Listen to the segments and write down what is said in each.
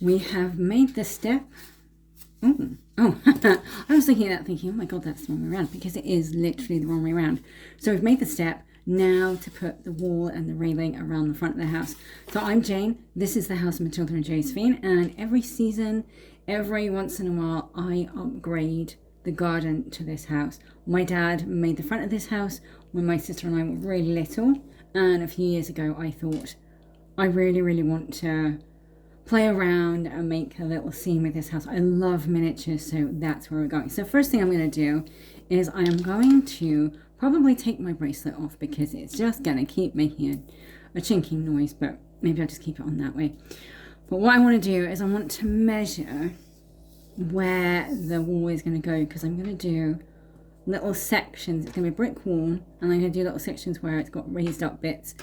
we have made the step. Oh, I was thinking that, thinking, oh my God, that's the wrong way around, because it is literally the wrong way around. So we've made the step now to put the wall and the railing around the front of the house. So I'm Jane, this is the house of Matilda and Josephine, and every season, every once in a while, I upgrade the garden to this house. My dad made the front of this house when my sister and I were really little, and a few years ago I thought, I really want to play around and make a little scene with this house. I love miniatures, so that's where we're going. So first thing I'm going to do is I am going to probably take my bracelet off because it's just going to keep making a chinking noise, but maybe I'll just keep it on that way. But what I want to do is I want to measure where the wall is going to go, because I'm going to do little sections. It's going to be a brick wall, and I'm going to do little sections where it's got raised up bits.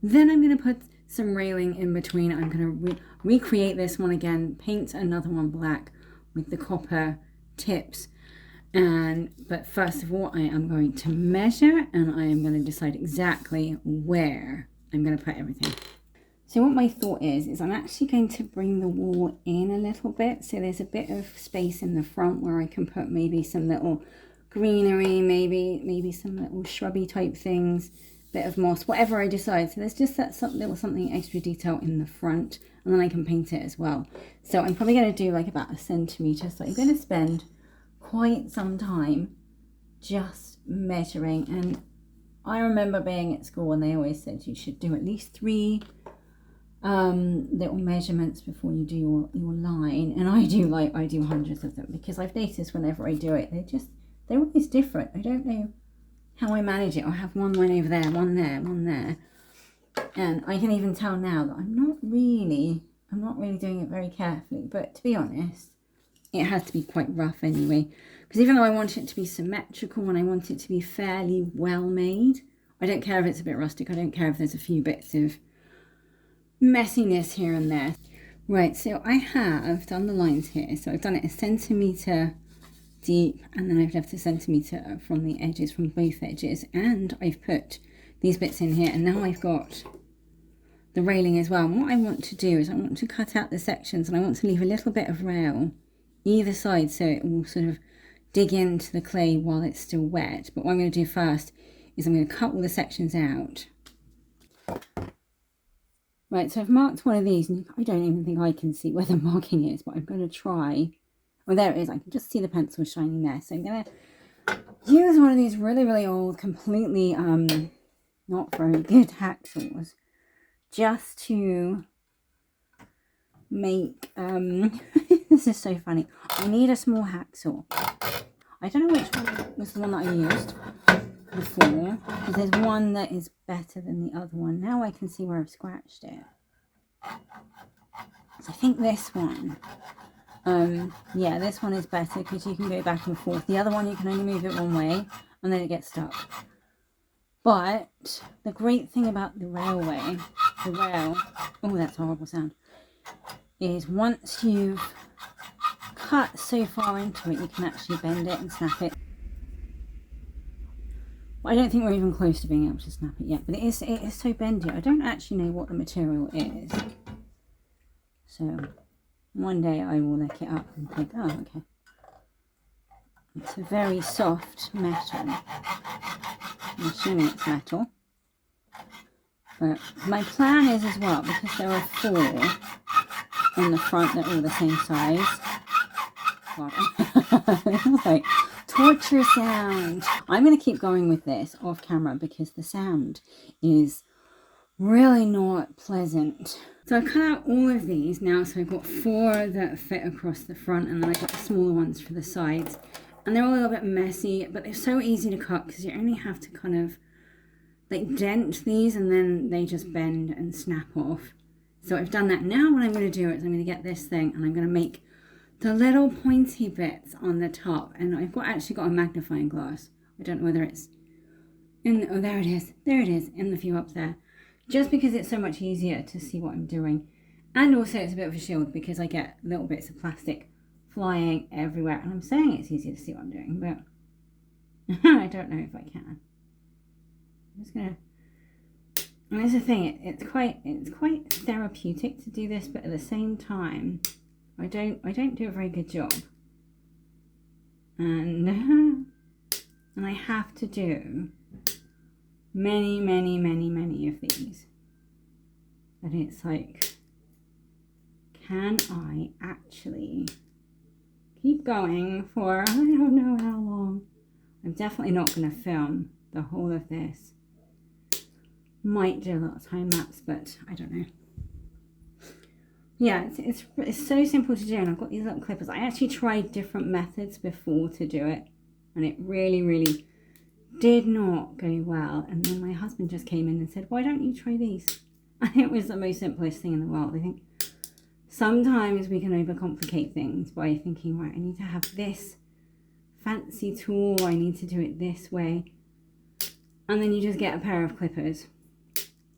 Then I'm going to put some railing in between. I'm going to recreate this one again, paint another one black with the copper tips. But first of all, I am going to measure, and I am going to decide exactly where I'm going to put everything. So what my thought is I'm actually going to bring the wall in a little bit. So there's a bit of space in the front where I can put maybe some little greenery, maybe some little shrubby type things, bit of moss, whatever I decide. So there's just that something extra detail in the front, and then I can paint it as well. So I'm probably going to do like about 1 centimetre. So I'm going to spend quite some time just measuring. And I remember being at school and they always said you should do at least 3 little measurements before you do your line, and I do hundreds of them, because I've noticed whenever I do it, they're always different. I don't know how I manage it. I have one line over there, one there, and I can even tell now that I'm not really doing it very carefully. But to be honest, it has to be quite rough anyway, because even though I want it to be symmetrical and I want it to be fairly well made, I don't care if it's a bit rustic. I don't care if there's a few bits of messiness here and there. Right, so I have done the lines here. So I've done it 1 centimetre deep, and then I've left 1 centimetre from the edges, from both edges, and I've put these bits in here, and now I've got the railing as well. And what I want to do is I want to cut out the sections, and I want to leave a little bit of rail either side so it will sort of dig into the clay while it's still wet. But what I'm going to do first is I'm going to cut all the sections out. Right, so I've marked one of these, and I don't even think I can see where the marking is, but I'm going to try. Oh, there it is. I can just see the pencil shining there. So I'm going to use one of these really old, completely not very good hacksaws, just to make, this is so funny. I need a small hacksaw. I don't know which one was the one that I used before, because there's one that is better than the other one. Now I can see where I've scratched it. So I think this one, yeah, this one is better because you can go back and forth. The other one, you can only move it one way and then it gets stuck. But the great thing about the rail, oh, that's a horrible sound, is once you've cut so far into it, you can actually bend it and snap it. I don't think we're even close to being able to snap it yet, but it is so bendy. I don't actually know what the material is. So one day I will look it up and think, oh, okay. It's a very soft metal. I'm assuming it's metal. But my plan is as well, because there are 4 on the front that are all the same size. God, like torture sound. I'm going to keep going with this off camera because the sound is really not pleasant. So I've cut out all of these now, so I've got 4 that fit across the front, and then I've got the smaller ones for the sides. And they're all a little bit messy, but they're so easy to cut because you only have to kind of like dent these, and then they just bend and snap off. So I've done that. Now what I'm going to do is I'm going to get this thing, and I'm going to make the little pointy bits on the top. And I've actually got a magnifying glass. I don't know whether it's in, oh, there it is. There it is in the view up there. Just because it's so much easier to see what I'm doing. And also it's a bit of a shield because I get little bits of plastic flying everywhere. And I'm saying it's easier to see what I'm doing, but I don't know if I can. I'm just gonna, and that's the thing, it's quite therapeutic to do this, but at the same time, I don't do a very good job. And I have to do many of these. And it's like, can I actually keep going for I don't know how long? I'm definitely not going to film the whole of this. Might do a lot of time lapse, but I don't know. Yeah, it's so simple to do, and I've got these little clippers. I actually tried different methods before to do it, and it really did not go well. And then my husband just came in and said, why don't you try these? And it was the most simplest thing in the world. I think sometimes we can overcomplicate things by thinking, right, I need to have this fancy tool, I need to do it this way. And then you just get a pair of clippers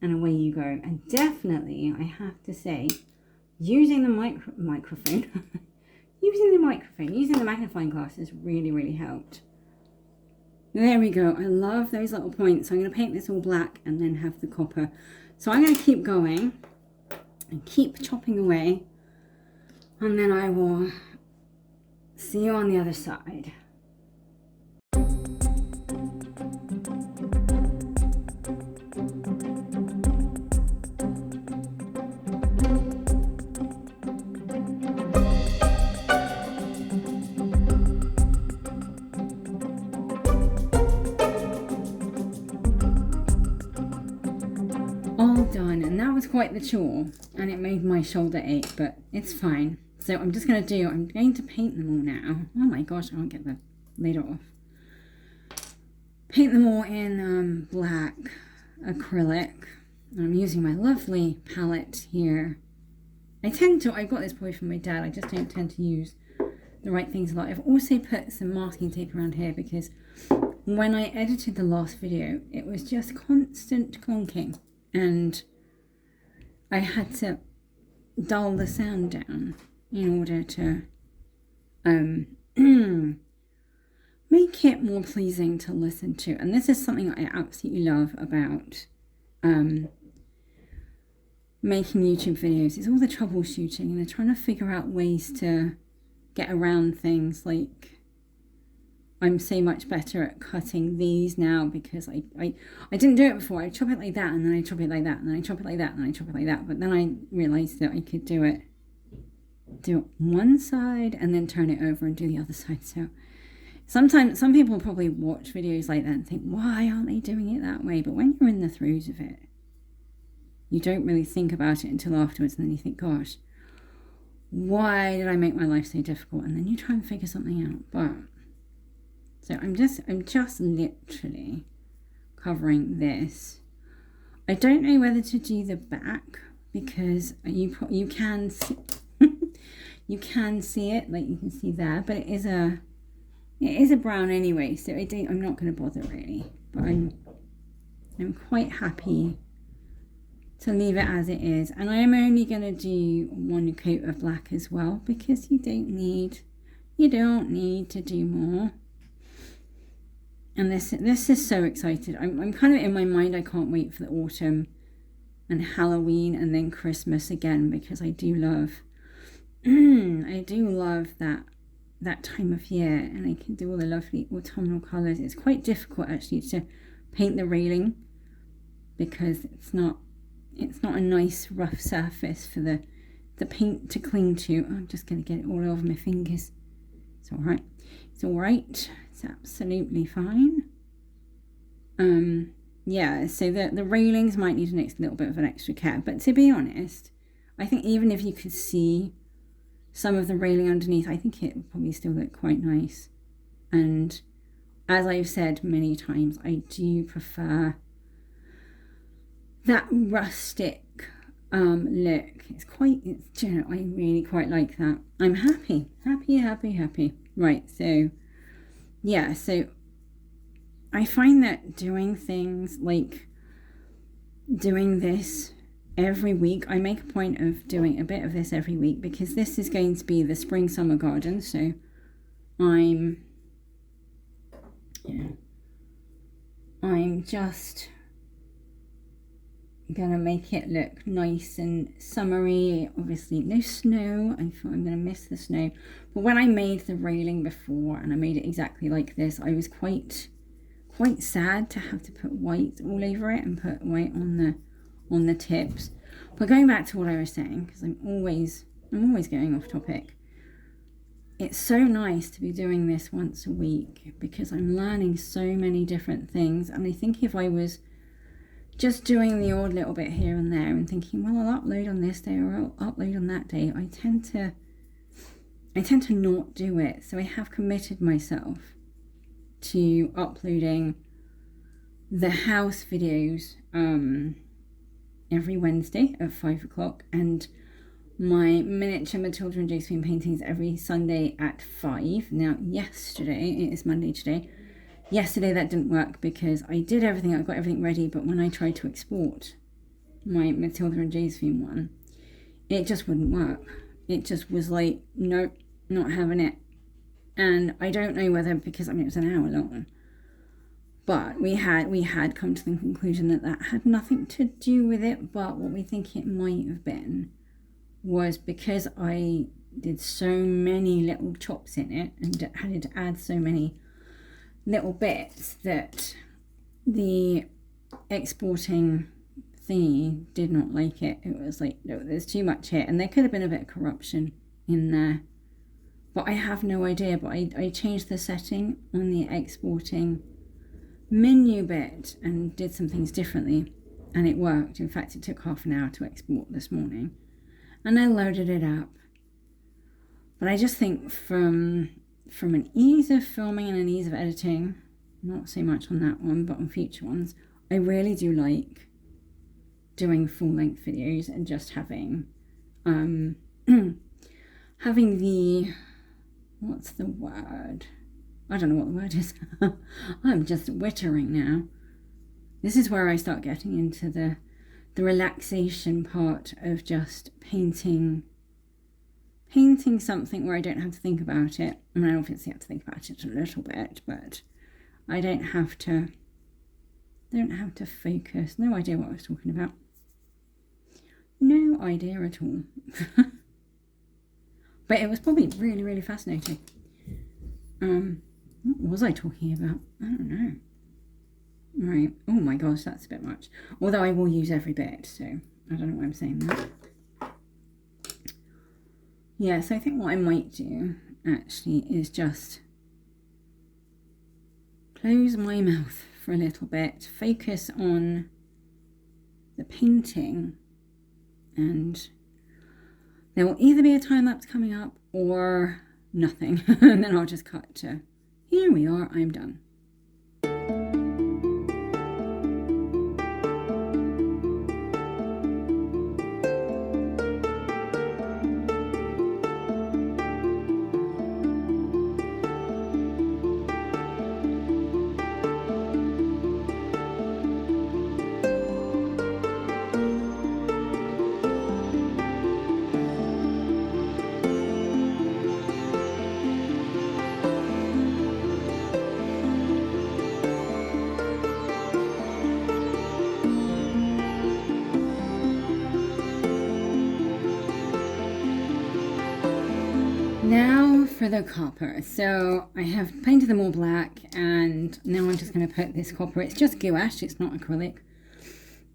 and away you go. And definitely, I have to say, using the microphone, using the magnifying glass has really helped. There we go. I love those little points. So I'm going to paint this all black and then have the copper. So I'm going to keep going and keep chopping away. And then I will see you on the other side. All done, and that was quite the chore, and it made my shoulder ache, but it's fine. So I'm going to paint them all now. Oh my gosh, I won't get the lid off. Paint them all in black acrylic. I'm using my lovely palette here. I've got this probably from my dad, I just don't tend to use the right things a lot. I've also put some masking tape around here because when I edited the last video, it was just constant clunking. And I had to dull the sound down in order to make it more pleasing to listen to. And this is something I absolutely love about making YouTube videos. It's all the troubleshooting and trying to figure out ways to get around things. Like, I'm so much better at cutting these now because I didn't do it before. I chop it like that, and then I chop it like that, and then I chop it like that, and then I chop it like that. But then I realized that I could do it one side and then turn it over and do the other side. So sometimes some people probably watch videos like that and think, why aren't they doing it that way? But when you're in the throes of it, you don't really think about it until afterwards, and then you think, gosh, why did I make my life so difficult? And then you try and figure something out. But so I'm just literally covering this. I don't know whether to do the back because you can see, you can see it, like you can see there, but it is a brown anyway, so I'm not going to bother really. But I'm quite happy to leave it as it is, and I am only going to do one coat of black as well because you don't need to do more. And this is so excited. I'm kind of in my mind, I can't wait for the autumn and Halloween and then Christmas again, because I do love that time of year, and I can do all the lovely autumnal colours. It's quite difficult actually to paint the railing because it's not a nice rough surface for the paint to cling to. I'm just going to get it all over my fingers. It's all right. It's all right. It's absolutely fine. Yeah, so the railings might need a little bit of an extra care, but to be honest, I think even if you could see some of the railing underneath, I think it would probably still look quite nice. And as I've said many times, I do prefer that rustic look. I really quite like that. I'm happy. Right, so yeah, so I find that doing things like doing this every week, I make a point of doing a bit of this every week because this is going to be the spring summer garden. So I'm just gonna make it look nice and summery. Obviously no snow. I thought I'm gonna miss the snow, but when I made the railing before and I made it exactly like this, I was quite sad to have to put white all over it and put white on the tips. But going back to what I was saying, because I'm always going off topic, it's so nice to be doing this once a week because I'm learning so many different things. And I think if I was just doing the odd little bit here and there and thinking, well, I'll upload on this day or I'll upload on that day, I tend to not do it. So I have committed myself to uploading the house videos every Wednesday at 5 o'clock and my miniature Matilda and Josephine paintings every Sunday at 5. Now yesterday, it is Monday today, yesterday that didn't work because I did everything, I got everything ready, but when I tried to export my Matilda and Josephine one, it just wouldn't work. It just was like, nope, not having it. And I don't know whether, because I mean it was an hour long, but we had come to the conclusion that that had nothing to do with it, but what we think it might have been was because I did so many little chops in it and had to add so many little bits that the exporting thingy did not like it. It was like, no, there's too much here, and there could have been a bit of corruption in there, but I have no idea. But I changed the setting on the exporting menu bit and did some things differently, and it worked. In fact, it took half an hour to export this morning, and I loaded it up. But I just think from an ease of filming and an ease of editing, not so much on that one, but on future ones, I really do like doing full-length videos and just having having the, what's the word? I don't know what the word is. I'm just wittering now. This is where I start getting into the relaxation part of just painting something where I don't have to think about it. I mean, I obviously have to think about it a little bit, but I don't have to focus. No idea what I was talking about. No idea at all. But it was probably really, really fascinating. What was I talking about? I don't know. Right. Oh my gosh, that's a bit much. Although I will use every bit, so I don't know why I'm saying that. Yeah, so I think what I might do, actually, is just close my mouth for a little bit, focus on the painting, and there will either be a time-lapse coming up or nothing. And then I'll just cut to, here we are, I'm done. Now for the copper. So I have painted them all black, and now I'm just going to put this copper. It's just gouache, it's not acrylic.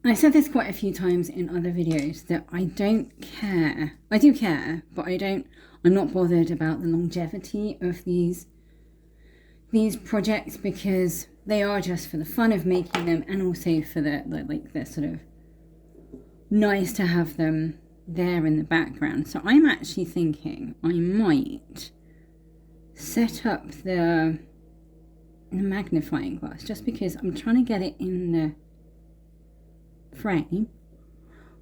I said this quite a few times in other videos that I don't care. I do care, but I'm not bothered about the longevity of these projects, because they are just for the fun of making them, and also for the sort of nice to have them there in the background. So I'm actually thinking I might set up the magnifying glass, just because I'm trying to get it in the frame,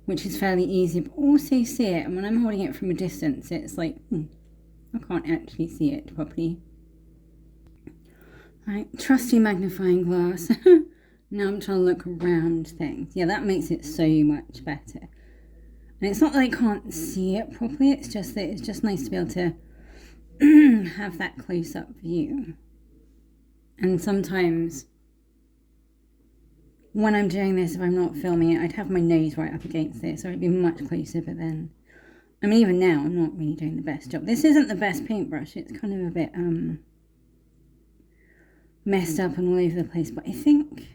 which is fairly easy, but also see it. And when I'm holding it from a distance, it's like I can't actually see it properly. Right, trusty magnifying glass. Now I'm trying to look around things. Yeah, that makes it so much better. And it's not that I can't see it properly, it's just that it's just nice to be able to have that close-up view. And sometimes when I'm doing this, if I'm not filming it, I'd have my nose right up against it, so I'd be much closer, but then, I mean, even now, I'm not really doing the best job. This isn't the best paintbrush. It's kind of a bit, messed up and all over the place, but I think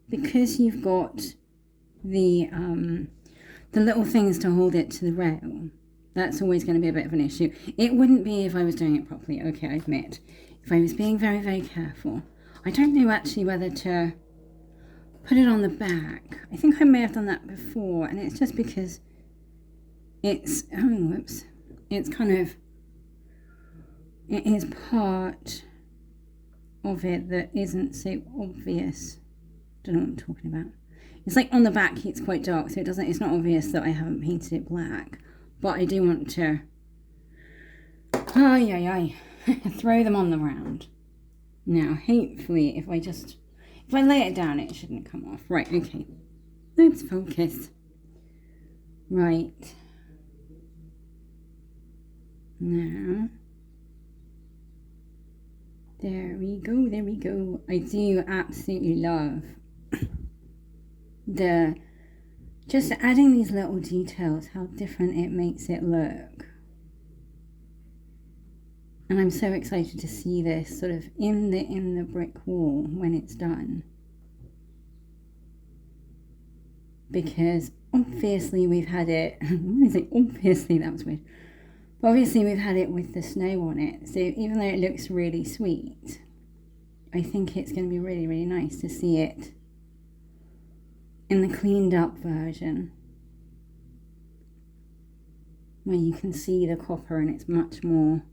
because you've got the little things to hold it to the rail, that's always going to be a bit of an issue. It wouldn't be if I was doing it properly, okay, I admit. If I was being very, very careful. I don't know actually whether to put it on the back. I think I may have done that before, and it's just because it's, oh, whoops. It's kind of, it is part of it that isn't so obvious. Don't know what I'm talking about. It's like on the back it's quite dark, so it's not obvious that I haven't painted it black. But I do want to throw them on the round. Now hopefully if I lay it down it shouldn't come off. Right, okay. Let's focus. Right. Now there we go, there we go. I do absolutely love just adding these little details, how different it makes it look. And I'm so excited to see this sort of in the brick wall when it's done. Because obviously we've had it, what is it? Obviously, that was weird. But obviously we've had it with the snow on it. So even though it looks really sweet, I think it's going to be really, really nice to see it in the cleaned up version. Where you can see the copper and it's much more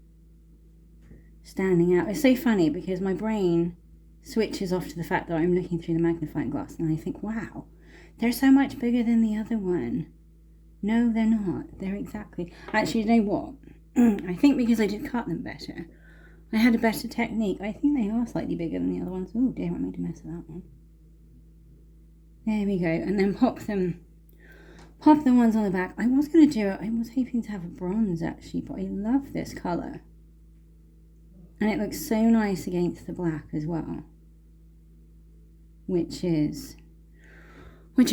standing out. It's so funny because my brain switches off to the fact that I'm looking through the magnifying glass and I think, wow, they're so much bigger than the other one. No, they're not. They're exactly... Actually, you know what? I think because I did cut them better, I had a better technique. I think they are slightly bigger than the other ones. Oh dear, I made a mess of that one. There we go. And then pop the ones on the back. I was going to do it. I was hoping to have a bronze actually, but I love this colour. And it looks so nice against the black as well. Which is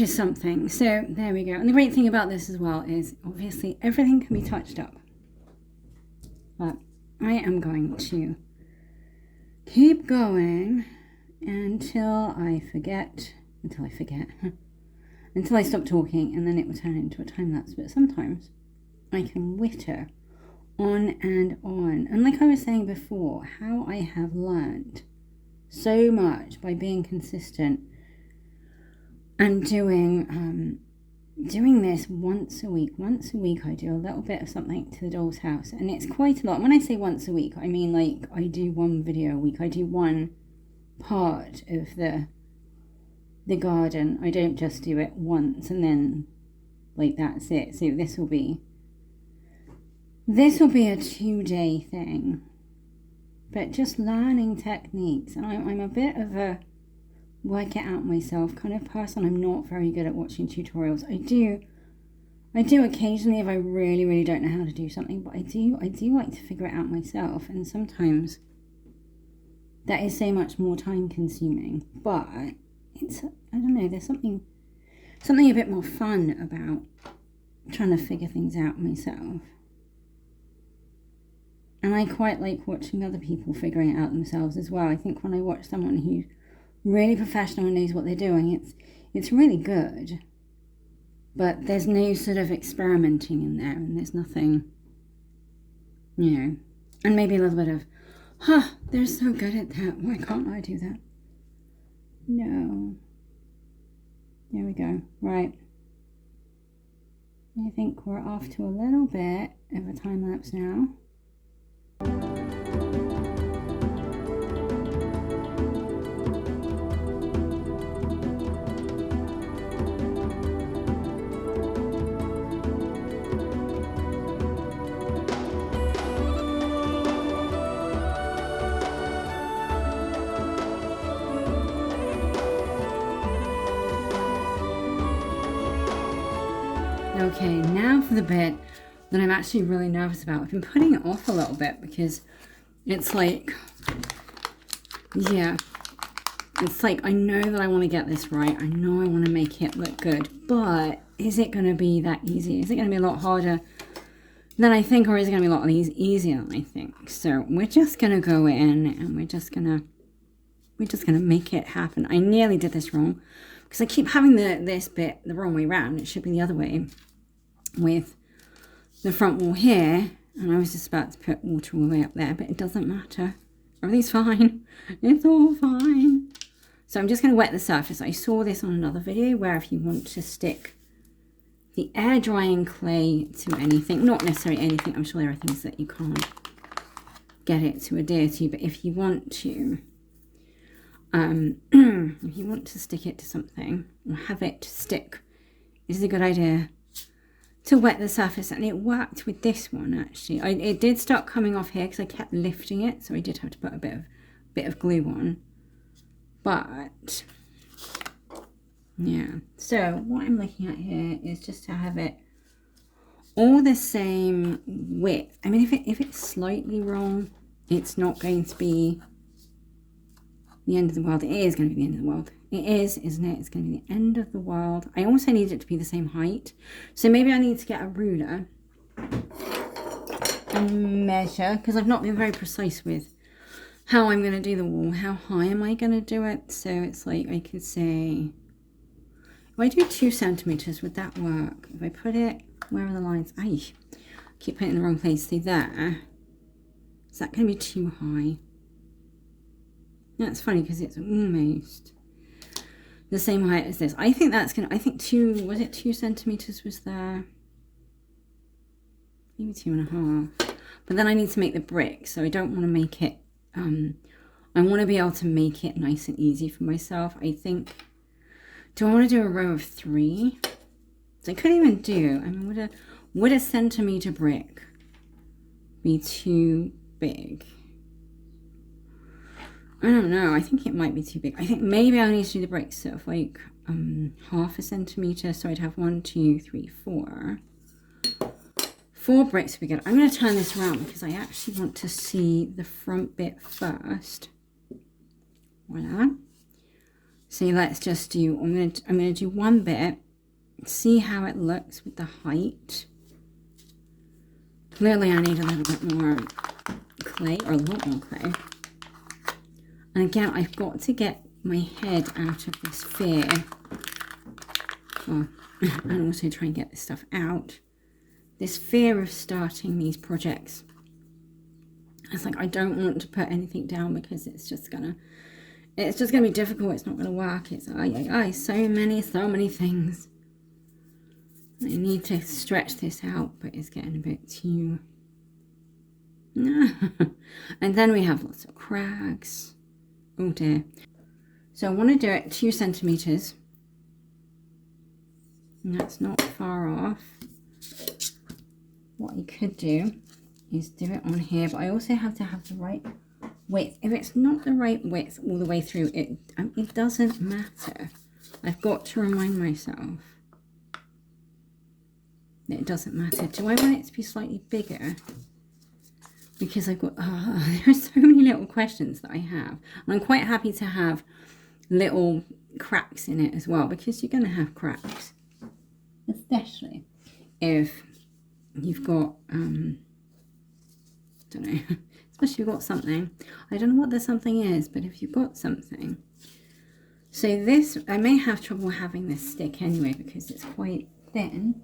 something. So there we go. And the great thing about this as well is obviously everything can be touched up. But I am going to keep going until I stop talking, and then it will turn into a time lapse. But sometimes I can witter on and on. And like I was saying before, how I have learned so much by being consistent and doing this once a week. Once a week I do a little bit of something to the doll's house, and it's quite a lot. When I say once a week, I mean like I do one video a week. I do one part of the garden. I don't just do it once and then like that's it. So this will be a 2-day thing, but just learning techniques. And I'm a bit of a work it out myself kind of person. I'm not very good at watching tutorials. I do occasionally if I really, really don't know how to do something, but I do like to figure it out myself, and sometimes that is so much more time consuming. But it's, I don't know, there's something a bit more fun about trying to figure things out myself. And I quite like watching other people figuring it out themselves as well. I think when I watch someone who's really professional and knows what they're doing, it's really good. But there's no sort of experimenting in there, and there's nothing, and maybe a little bit of, they're so good at that, why can't I do that? No. There we go. Right. I think we're off to a little bit of a time lapse now. Okay, now for the bit that I'm actually really nervous about. I've been putting it off a little bit because it's like, yeah, It's like, I know that I want to get this right. I know I want to make it look good, but is it going to be that easy? Is it going to be a lot harder than I think, or is it going to be a lot easier than I think? So we're just going to go in and we're just going to make it happen. I nearly did this wrong because I keep having this bit the wrong way around. It should be the other way with the front wall here. And I was just about to put water all the way up there, but it doesn't matter. Everything's fine. It's all fine. So I'm just going to wet the surface. I saw this on another video where if you want to stick the air drying clay to anything, not necessarily anything, I'm sure there are things that you can't get it to adhere to, but if you want to, if you want to stick it to something or have it stick, it is a good idea to wet the surface. And it worked with this one actually. It did start coming off here because I kept lifting it, so I did have to put a bit of glue on. But yeah, so what I'm looking at here is just to have it all the same width. I mean, if it's slightly wrong, it's not going to be the end of the world. It is going to be the end of the world. It is, isn't it? It's going to be the end of the world. I also need it to be the same height. So maybe I need to get a ruler and measure, because I've not been very precise with how I'm going to do the wall. How high am I going to do it? So it's like I could say, if I do 2 centimeters, would that work? If I put it, where are the lines? I keep putting it in the wrong place. See there. Is that going to be too high? That's funny because it's almost the same height as this. I think that's going to, I think 2 centimeters was there? Maybe 2.5. But then I need to make the brick, so I don't want to make it, I want to be able to make it nice and easy for myself. I think, do I want to do a row of 3? So I could even do, I mean, would a centimeter brick be too big? I don't know. I think it might be too big. I think maybe I need to do the bricks sort of like 1/2 centimeter. So I'd have 1, 2, 3, 4. 4 bricks would be good. I'm going to turn this around because I actually want to see the front bit first. Voila. So let's just do, I'm going to do one bit, see how it looks with the height. Clearly I need a little bit more clay, or a lot more clay. And again, I've got to get my head out of this fear. Oh, and also try and get this stuff out. This fear of starting these projects. It's like, I don't want to put anything down because it's just gonna be difficult. It's not gonna work. It's so many things. I need to stretch this out, but it's getting a bit too. And then we have lots of crags. Oh dear. So I want to do it 2 centimeters. And that's not far off. What I could do is do it on here, but I also have to have the right width. If it's not the right width all the way through, it doesn't matter. I've got to remind myself that it doesn't matter. Do I want it to be slightly bigger? Because I've got, there are so many little questions that I have. And I'm quite happy to have little cracks in it as well, because you're going to have cracks. Especially if you've got, don't know, especially if you've got something. I don't know what the something is, but if you've got something. So this, I may have trouble having this stick anyway, because it's quite thin.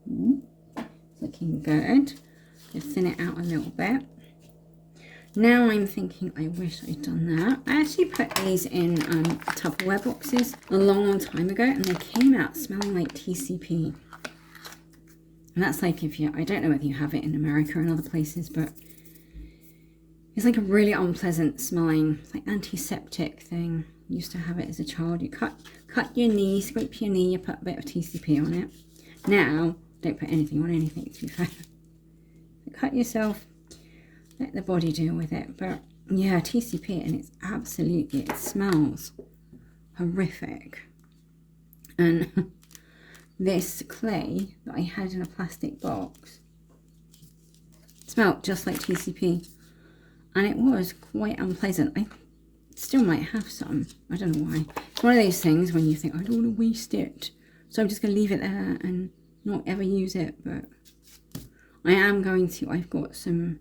It's looking good. Just thin it out a little bit. Now I'm thinking, I wish I'd done that. I actually put these in Tupperware boxes a long time ago, and they came out smelling like TCP. And that's like, if you, I don't know whether you have it in America and other places, but it's like a really unpleasant smelling, like antiseptic thing. I used to have it as a child. You cut your knee, scrape your knee, you put a bit of TCP on it. Now, don't put anything on anything, to be fair. Cut yourself, let the body deal with it. But yeah, TCP, and it's absolutely, it smells horrific. And this clay that I had in a plastic box smelled just like TCP, and it was quite unpleasant. still might have some. I don't know why. It's one of those things when you think, I don't want to waste it. So I'm just going to leave it there and not ever use it. But I am going to. I've got some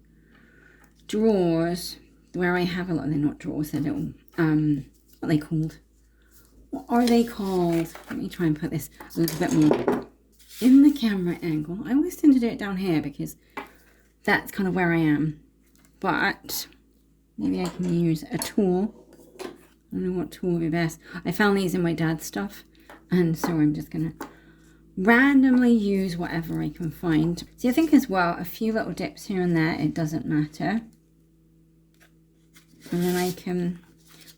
drawers where I have a lot. They're not drawers. They're little, what are they called? What are they called? Let me try and put this a little bit more in the camera angle. I always tend to do it down here because that's kind of where I am. But maybe I can use a tool. I don't know what tool would be best. I found these in my dad's stuff. And so I'm just going to randomly use whatever I can find. See, I think as well, a few little dips here and there, it doesn't matter. And then I can,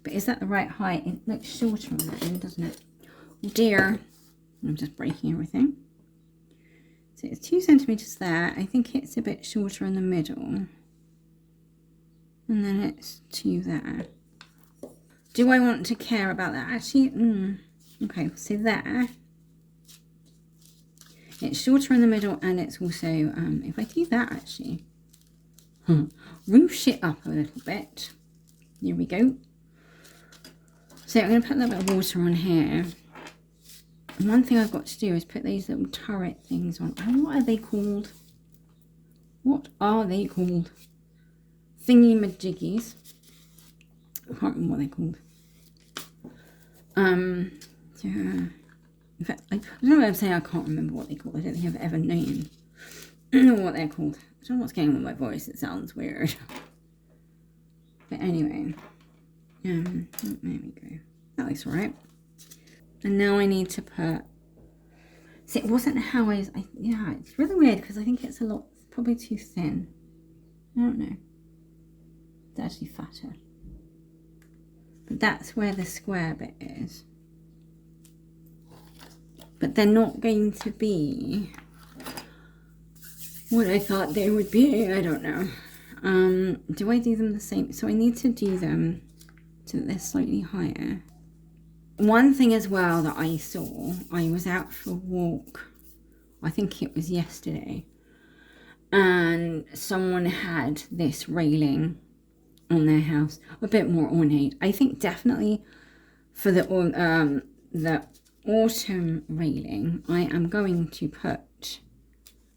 but is that the right height? It looks shorter on that end, doesn't it? Oh dear. I'm just breaking everything. So it's 2 centimeters there. I think it's a bit shorter in the middle. And then it's 2 there. Do I want to care about that? Actually, okay, so there. It's shorter in the middle, and it's also, if I do that actually, roosh it up a little bit. Here we go. So I'm going to put a little bit of water on here. And one thing I've got to do is put these little turret things on. Oh, what are they called? What are they called? Thingy-majiggies. I can't remember what they're called. Yeah. In fact, I don't know what I'm saying. I can't remember what they're called. I don't think I've ever known what they're called. I don't know what's going on with my voice. It sounds weird. But anyway, there we go. That looks alright. And now I need to put. See, it wasn't how yeah, it's really weird because I think it's a lot, probably too thin. I don't know. It's actually fatter. But that's where the square bit is. But they're not going to be what I thought they would be. I don't know. Do I do them the same? So I need to do them so that they're slightly higher. One thing as well that I saw, I was out for a walk, I think it was yesterday, and someone had this railing on their house, a bit more ornate. I think definitely for the autumn railing, I am going to put,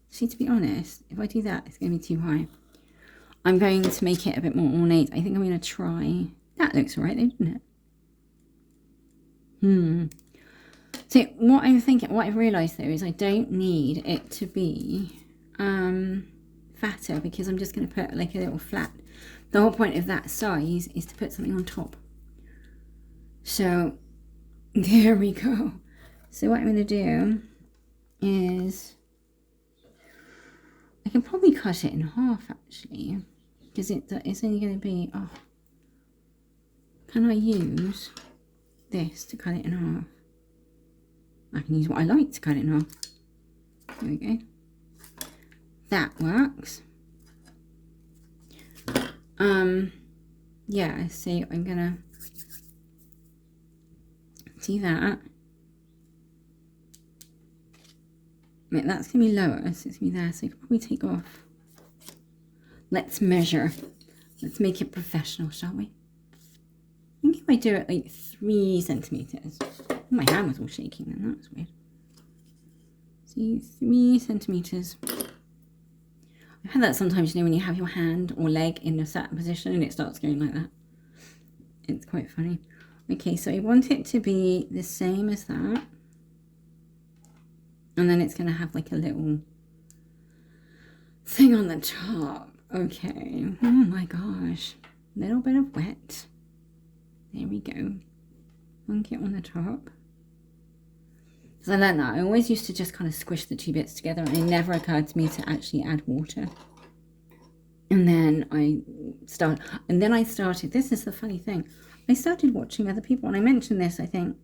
see, to be honest, if I do that, it's going to be too high. I'm going to make it a bit more ornate. I think I'm going to try, that looks all right though, doesn't it? So what I'm thinking, what I've realised though is I don't need it to be fatter because I'm just going to put like a little flat. The whole point of that size is to put something on top. So there we go. So what I'm going to do is I can probably cut it in half actually because it's only going to be, oh, can I use this to cut it in half? I can use what I like to cut it in half. There we go. That works. Yeah, so I'm gonna do that. I mean, that's gonna be lower, so it's gonna be there, so I could probably take off. Let's measure. Let's make it professional, shall we? I think if I do it like 3 centimeters. Oh, my hand was all shaking then, that was weird. See, 3 centimeters. I've had that sometimes, you know, when you have your hand or leg in a certain position and it starts going like that. It's quite funny. Okay, so I want it to be the same as that. And then it's going to have like a little thing on the top. Okay. Oh my gosh. Little bit of wet. There we go. Plunk it on the top. So I learned that. I always used to just kind of squish the 2 bits together and it never occurred to me to actually add water. And then I started, this is the funny thing, I started watching other people, and I mentioned this, I think,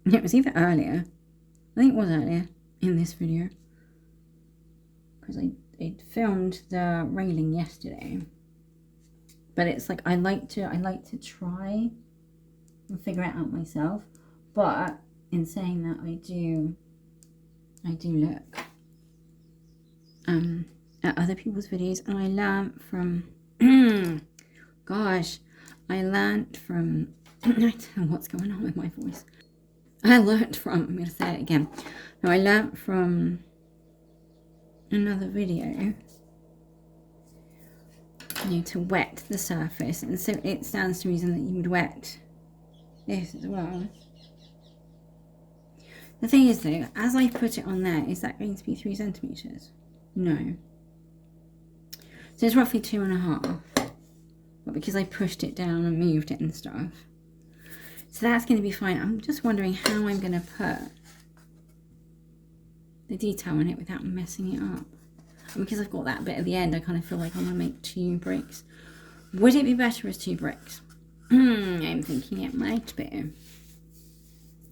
it was either earlier, I think it was earlier in this video, because I filmed the railing yesterday. But it's like, I like to try and figure it out myself, but in saying that, I do look at other people's videos, and I learn from gosh, I learnt from, I don't know what's going on with my voice. I'm going to say it again. No, I learnt from another video, to wet the surface, and so it stands to reason that you would wet this as well. The thing is though, as I put it on there, is that going to be 3 centimetres? No. So it's roughly 2.5, but because I pushed it down and moved it and stuff. So that's going to be fine. I'm just wondering how I'm going to put the detail on it without messing it up. And because I've got that bit at the end, I kind of feel like I want to make 2 bricks. Would it be better as 2 bricks? I'm thinking it might be.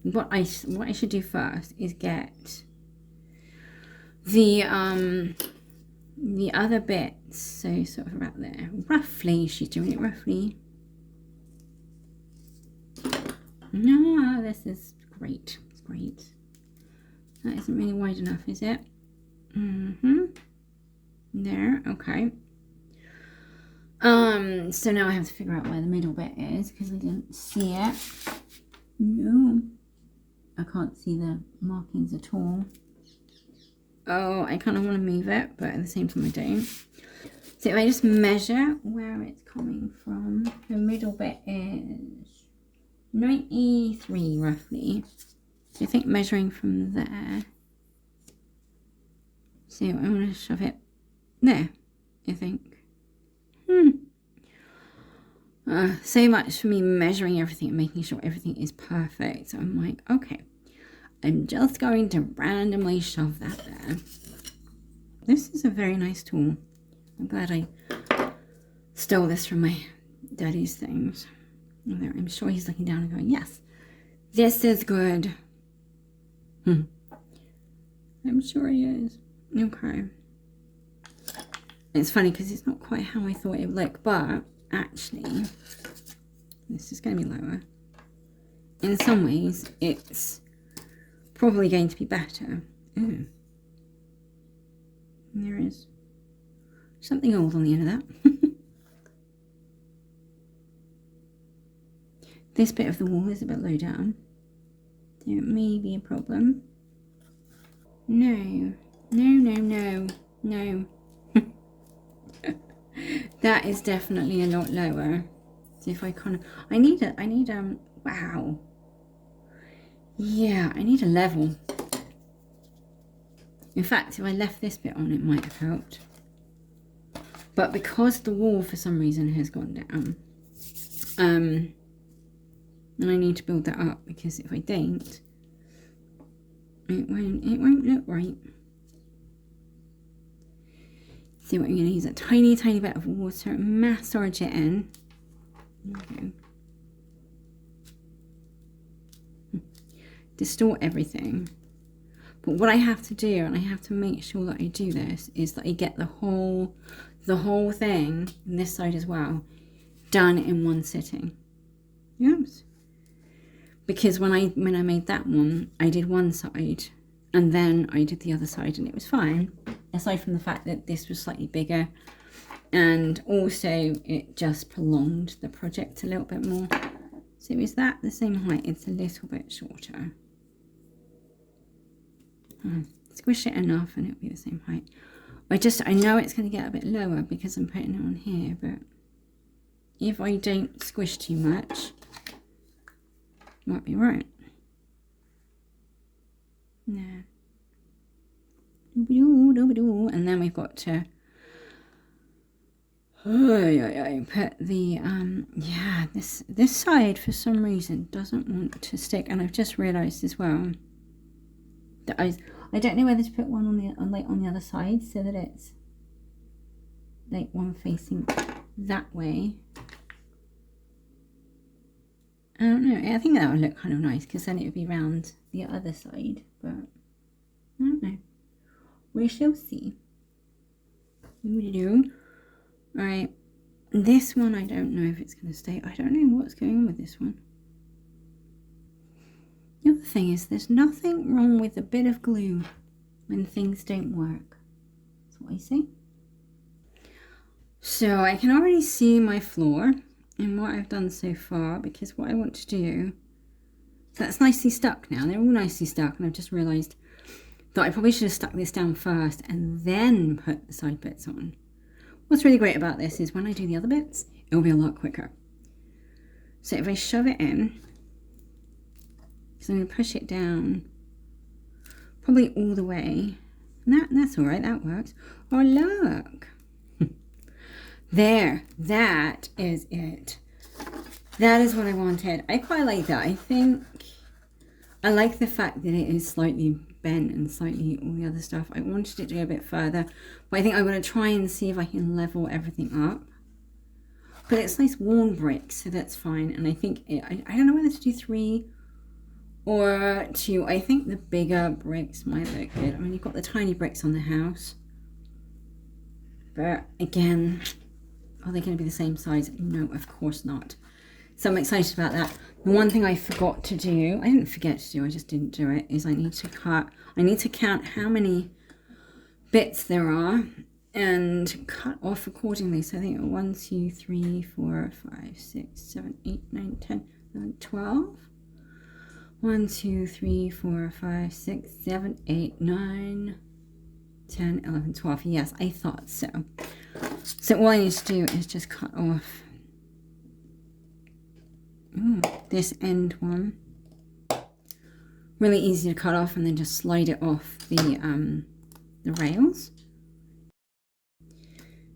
What I should do first is get the other bits, so sort of about there. Roughly, she's doing it roughly. No, this is great. It's great. That isn't really wide enough, is it? There, okay. So now I have to figure out where the middle bit is because I didn't see it. No, I can't see the markings at all. Oh, I kind of want to move it, but at the same time I don't. So if I just measure where it's coming from, the middle bit is 93 roughly. So I think measuring from there. So I want to shove it there, I think. So much for me measuring everything and making sure everything is perfect. So I'm like, okay, I'm just going to randomly shove that there. This is a very nice tool. I'm glad I stole this from my daddy's things. I'm sure he's looking down and going, yes, this is good. I'm sure he is. Okay. It's funny because it's not quite how I thought it would look, but actually, this is going to be lower. In some ways, it's probably going to be better. Ooh. There is something old on the end of that. This bit of the wall is a bit low down, so it may be a problem. No. That is definitely a lot lower. So if I kind of, I need wow. Yeah, I need a level. In fact, if I left this bit on, it might have helped. But because the wall for some reason has gone down, and I need to build that up, because if I don't, it won't look right. So what I'm going to use a tiny bit of water, massage it in. Okay. Distort everything. But what I have to do, and I have to make sure that I do this, is that I get the whole thing, and this side as well, done in one sitting. Yes. Because when I made that one, I did one side, and then I did the other side, and it was fine. Aside from the fact that this was slightly bigger, and also it just prolonged the project a little bit more. So is that the same height? It's a little bit shorter. Squish it enough and it'll be the same height. I know it's going to get a bit lower because I'm putting it on here, but if I don't squish too much, it might be right. Yeah. And then we've got to put the yeah, this side for some reason doesn't want to stick, and I've just realized as well that I don't know whether to put one on the other side so that it's like one facing that way. I don't know. I think that would look kind of nice because then it would be round the other side, but I don't know. We shall see. Alright, this one I don't know if it's going to stay. I don't know what's going on with this one. The other thing is there's nothing wrong with a bit of glue when things don't work. That's what I say. So I can already see my floor. in what I've done so far, because what I want to do, so that's nicely stuck now. They're all nicely stuck, and I've just realised that I probably should have stuck this down first and then put the side bits on. What's really great about this is when I do the other bits, it'll be a lot quicker. So if I shove it in, so I'm going to push it down probably all the way. And that's all right, that works. Oh, look. There, that is it. That is what I wanted. I quite like that. I think I like the fact that it is slightly bent and slightly all the other stuff. I wanted it to go a bit further, but I think I'm going to try and see if I can level everything up. But it's nice worn brick, so that's fine. And I think, I don't know whether to do 3 or 2. I think the bigger bricks might look good. I mean, you've got the tiny bricks on the house. But again, are they going to be the same size? No, of course not. So I'm excited about that. The one thing I forgot to do, I didn't forget to do, I just didn't do it, is I need to count how many bits there are and cut off accordingly. So I think 1, 2, 3, 4, 5, 6, 7, 8, 9, 10, 11, 12. 1, 2, 3, 4, 5, 6, 7, 8, 9, 10, 11, 12. Yes, I thought so. So all I need to do is just cut off this end one. Really easy to cut off, and then just slide it off the rails.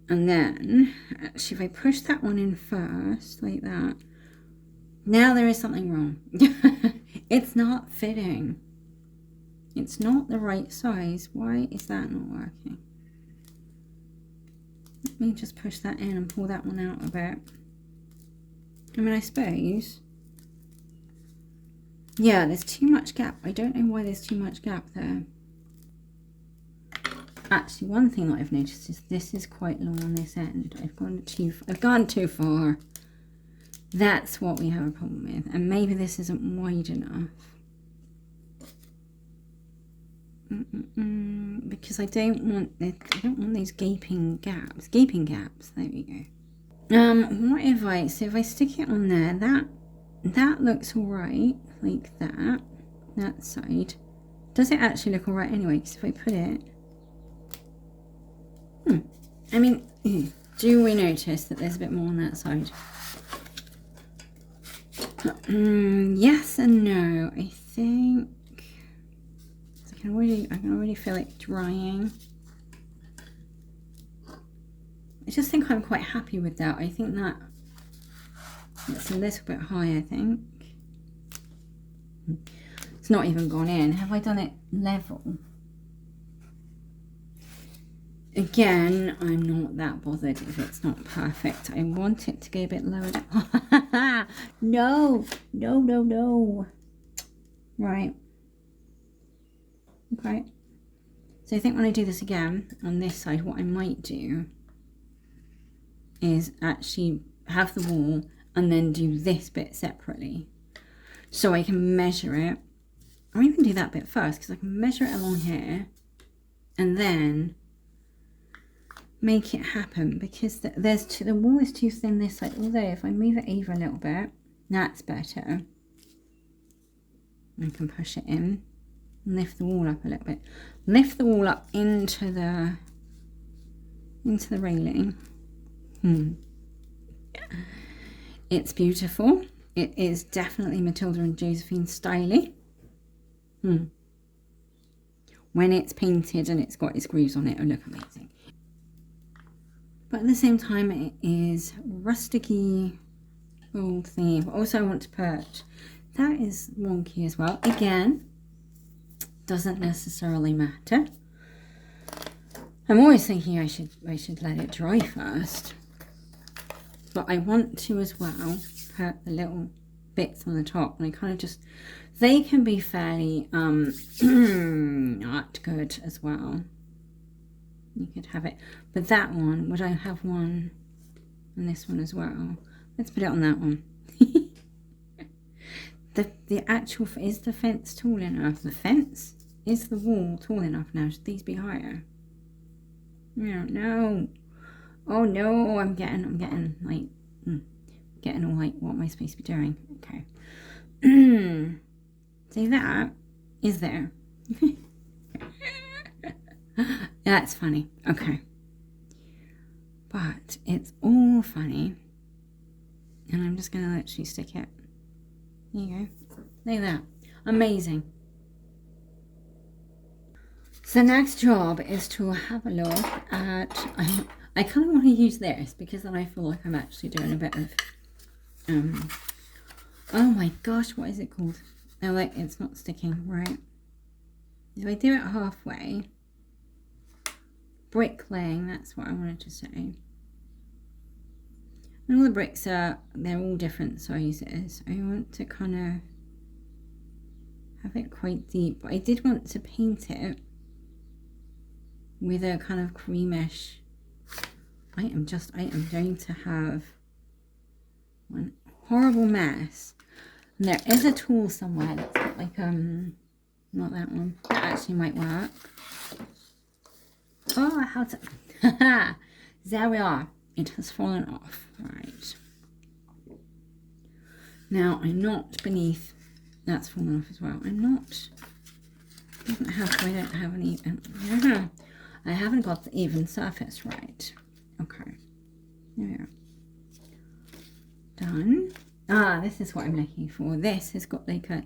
And then, actually, if I push that one in first, like that, now there is something wrong. It's not fitting. It's not the right size. Why is that not working? Let me just push that in and pull that one out a bit. I mean, I suppose, yeah, there's too much gap. I don't know why there's too much gap there. Actually, one thing that I've noticed is this is quite long on this end. I've gone too far. That's what we have a problem with. And maybe this isn't wide enough. Because I don't want these gaping gaps. Gaping gaps. There we go. What if if I stick it on there, that looks alright, like that side. Does it actually look alright anyway? Because if I put it, I mean, do we notice that there's a bit more on that side? Yes and no. I think I can already feel it drying. I just think I'm quite happy with that. I think that's a little bit high, I think. It's not even gone in. Have I done it level? Again, I'm not that bothered if it's not perfect. I want it to go a bit lower down. No. Right. Okay. So I think when I do this again on this side, what I might do is actually have the wall and then do this bit separately. So I can measure it. Or even do that bit first, because I can measure it along here and then make it happen, because the wall is too thin this side. Although if I move it over a little bit, that's better. I can push it in and lift the wall up a little bit. Lift the wall up into the railing. It's beautiful. It is definitely Matilda and Josephine styly. When it's painted and it's got its grooves on it, it'll look amazing. But at the same time, it is rusticy old thingy. But also I want to put, that is wonky as well. Again, doesn't necessarily matter. I'm always thinking I should let it dry first. But I want to as well put the little bits on the top, and I kind of just, they can be fairly not good as well. You could have it, but that one, would I have one and this one as well? Let's put it on that one. The actual, is the fence tall enough? The fence? Is the wall tall enough now? Should these be higher? I don't know. Oh no, I'm getting like, getting all like, what am I supposed to be doing? Okay. So that is there. That's funny. Okay. But it's all funny. And I'm just going to literally stick it. There you go. Look at that. Amazing. So next job is to have a look at... I kind of want to use this because then I feel like I'm actually doing a bit of... oh my gosh, what is it called? Oh, like, it's not sticking, right? If I do it halfway... Bricklaying, that's what I wanted to say. And all the bricks are, they're all different sizes. I want to kind of have it quite deep. But I did want to paint it with a kind of creamish. I am going to have one horrible mess. And there is a tool somewhere that's got like, not that one. That actually might work. Oh, how to... There we are. It has fallen off. Right. Now, I'm not beneath... That's fallen off as well. I'm not... I don't have any... I haven't got the even surface right. Okay. There we are. Done. Ah, this is what I'm looking for. This has got like a...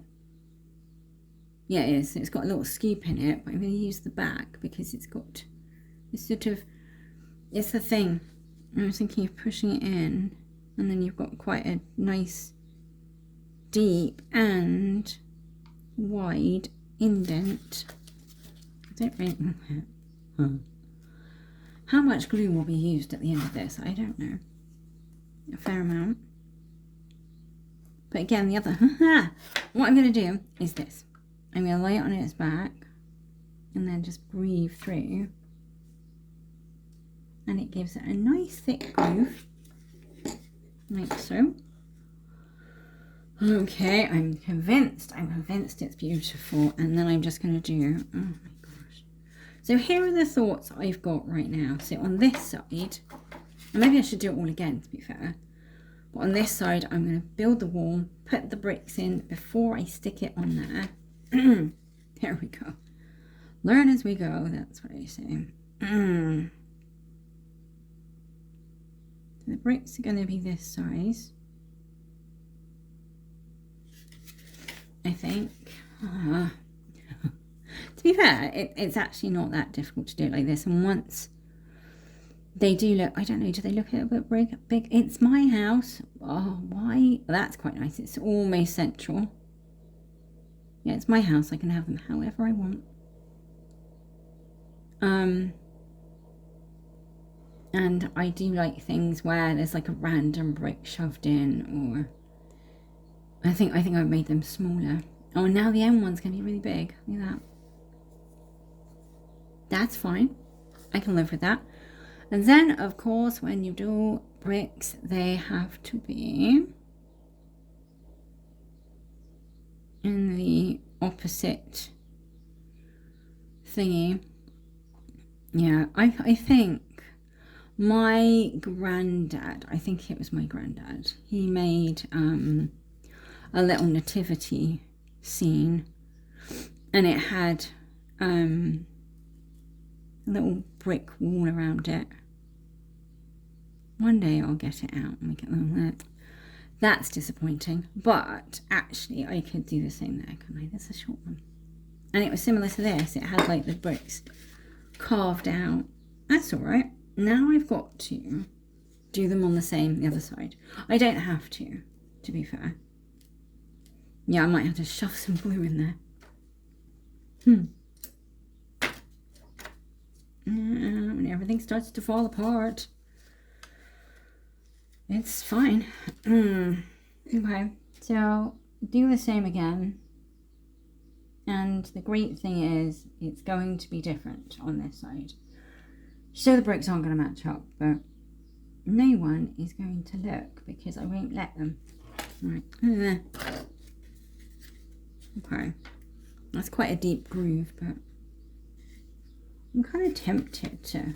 Yeah, it is. It's got a little scoop in it, but I'm going to use the back because it's got... It's sort of... It's the thing. I was thinking of pushing it in, and then you've got quite a nice, deep and wide indent. I don't really... How much glue will be used at the end of this? I don't know. A fair amount. But again, the other... What I'm going to do is this. I'm going to lay it on its back, and then just breathe through. And it gives it a nice thick groove, like so. Okay, I'm convinced it's beautiful. And then I'm just going to do, oh my gosh. So here are the thoughts I've got right now. So on this side, and maybe I should do it all again to be fair. But on this side, I'm going to build the wall, put the bricks in before I stick it on there. There we go. Learn as we go, that's what I say. The bricks are going to be this size, I think. To be fair, it's actually not that difficult to do it like this. And once they do look, I don't know, do they look a little bit big? It's my house. Oh, why? Well, that's quite nice. It's almost central. Yeah, it's my house. I can have them however I want. And I do like things where there's like a random brick shoved in, or I think I've made them smaller. Oh, now the end one's gonna be really big. Look at that. That's fine. I can live with that. And then, of course, when you do bricks, they have to be in the opposite thingy. Yeah, I think my granddad, I think it was my granddad, he made a little nativity scene, and it had a little brick wall around it. One day I'll get it out and make it like that. That's disappointing, but actually I could do the same there, couldn't I? There's a short one. And it was similar to this. It had like the bricks carved out. That's all right. Now I've got to do them on the other side. I don't have to be fair. Yeah, I might have to shove some glue in there. When everything starts to fall apart, it's fine. Okay, so do the same again. And the great thing is, it's going to be different on this side. So the bricks aren't going to match up, but no one is going to look because I won't let them. Right. Okay. That's quite a deep groove, but I'm kind of tempted to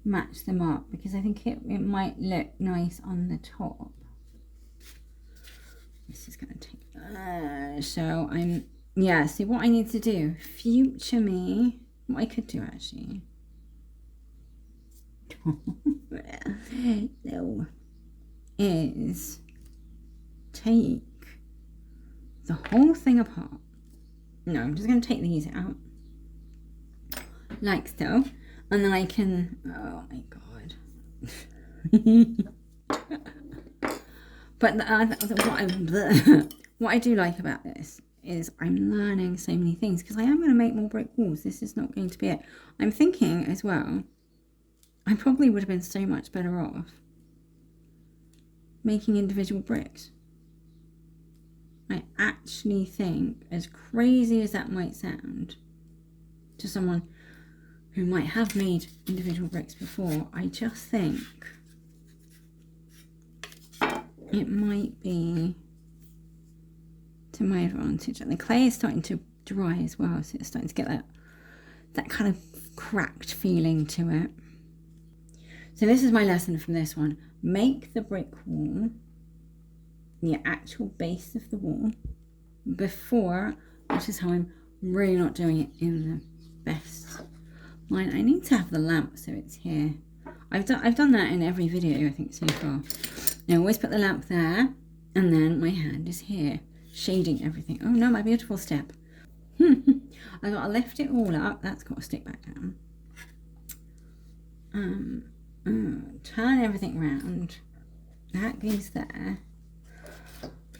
match them up because I think it might look nice on the top. This is going to take... so I'm... Yeah, see what I need to do. Future me. What I could do, actually. No. Is take the whole thing apart. No, I'm just going to take these out. Like so. And then I can... Oh, my God. But what I do like about this is I'm learning so many things, because I am going to make more brick walls. This is not going to be it. I'm thinking as well, I probably would have been so much better off making individual bricks. I actually think, as crazy as that might sound to someone who might have made individual bricks before, I just think it might be to my advantage. And the clay is starting to dry as well, so it's starting to get that kind of cracked feeling to it. So this is my lesson from this one. Make the brick wall, the actual base of the wall, before, which is how I'm really not doing it in the best line. I need to have the lamp so it's here. I've done that in every video I think so far. I always put the lamp there, and then my hand is here, shading everything. Oh no, my beautiful step. I've got to lift it all up. That's got to stick back down. Turn everything round. That goes there.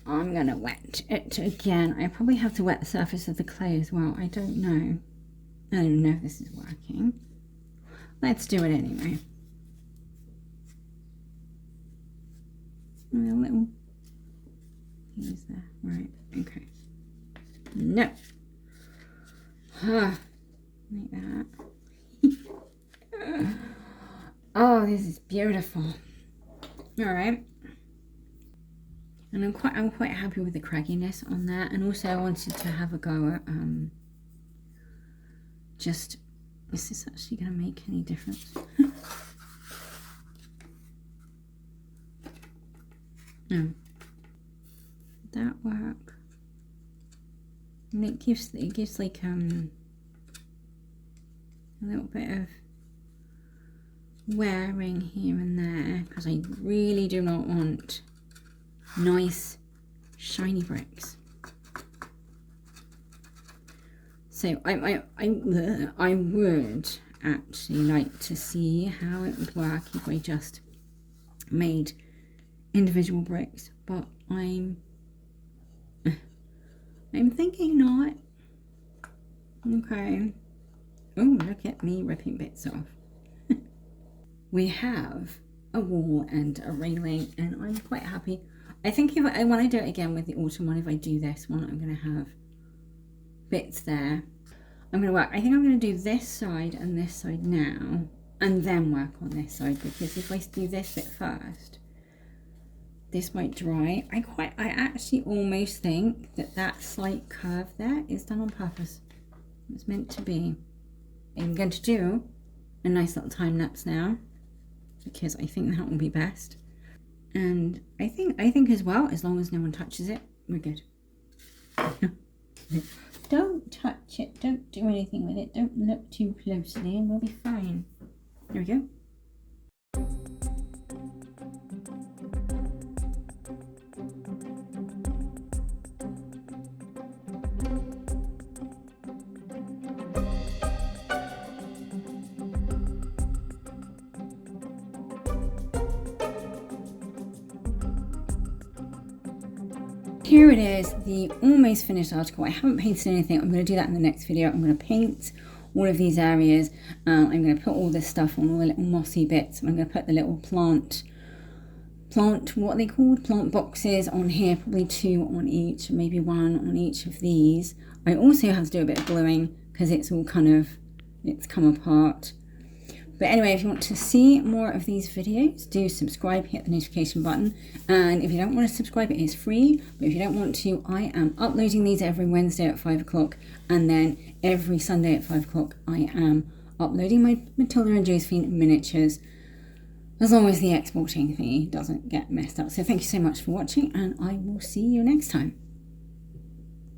I'm going to wet it again. I probably have to wet the surface of the clay as well. I don't know. I don't know if this is working. Let's do it anyway. A little piece there. Right, okay. No. Like that. Oh, this is beautiful. All right. And I'm quite happy with the cragginess on that. And also I wanted to have a go at just, is this actually going to make any difference? No. Would that work? And it gives like a little bit of wearing here and there, because I really do not want nice shiny bricks. So I would actually like to see how it would work if I just made individual bricks, but I'm thinking not. Okay. Oh, look at me ripping bits off. We have a wall and a railing, and I'm quite happy. I think when I do it again with the autumn one, if I do this one, I'm going to have bits there. I'm going to work. I think I'm going to do this side and this side now, and then work on this side, because if I do this bit first, this might dry. I actually almost think that slight curve there is done on purpose. It's meant to be. I'm going to do a nice little time lapse now, because I think that will be best. And I think as well, as long as no one touches it, we're good. Don't touch it, don't do anything with it, don't look too closely, and we'll be fine. There we go. Here it is, the almost finished article. I haven't painted anything. I'm going to do that in the next video. I'm going to paint all of these areas. I'm going to put all this stuff on all the little mossy bits. I'm going to put the little plant, what are they called? Plant boxes on here, probably 2 on each, maybe 1 on each of these. I also have to do a bit of gluing because it's all it's come apart. But anyway, if you want to see more of these videos, do subscribe, hit the notification button. And if you don't want to subscribe, it is free. But if you don't want to, I am uploading these every Wednesday at 5 o'clock. And then every Sunday at 5 o'clock, I am uploading my Matilda and Josephine miniatures. as long as the exporting thingy doesn't get messed up. So thank you so much for watching, and I will see you next time.